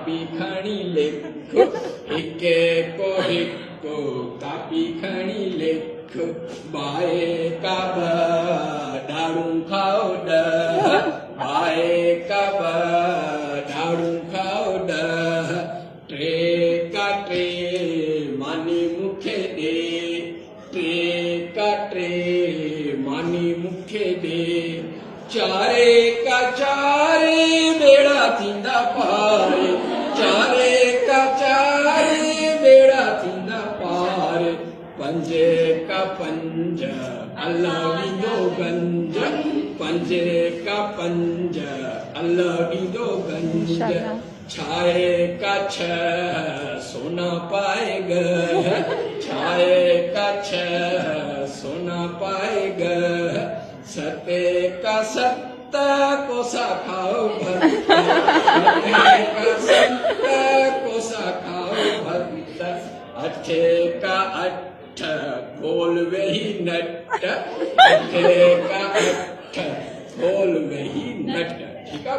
Copy खणी लिख हिके को हिको कापी खणी लिख बाए का डाड़ू खाओ ड बाए का डाड़ू खाओ ड ट्रे का ट्रे मानी मुखे दे ट्रे का ट्रे मानी मुखे दे चारे का चारे बेड़ा थींदा पार चारे का चारे बेड़ा थींदा पार पंजे का पंज अल्लाह विंदो गंज पंजे का पंज अल्लाह विंदो गंज छाए का छ सोना पाएगा छाए का छ सोना पाएगा सत्य का सत्ता को खाओ भक्त सत्य का सत्ता को खाओ भक्त अठे का अठ खोल वही नट अठे का अठ खोल वही नट ठीक है।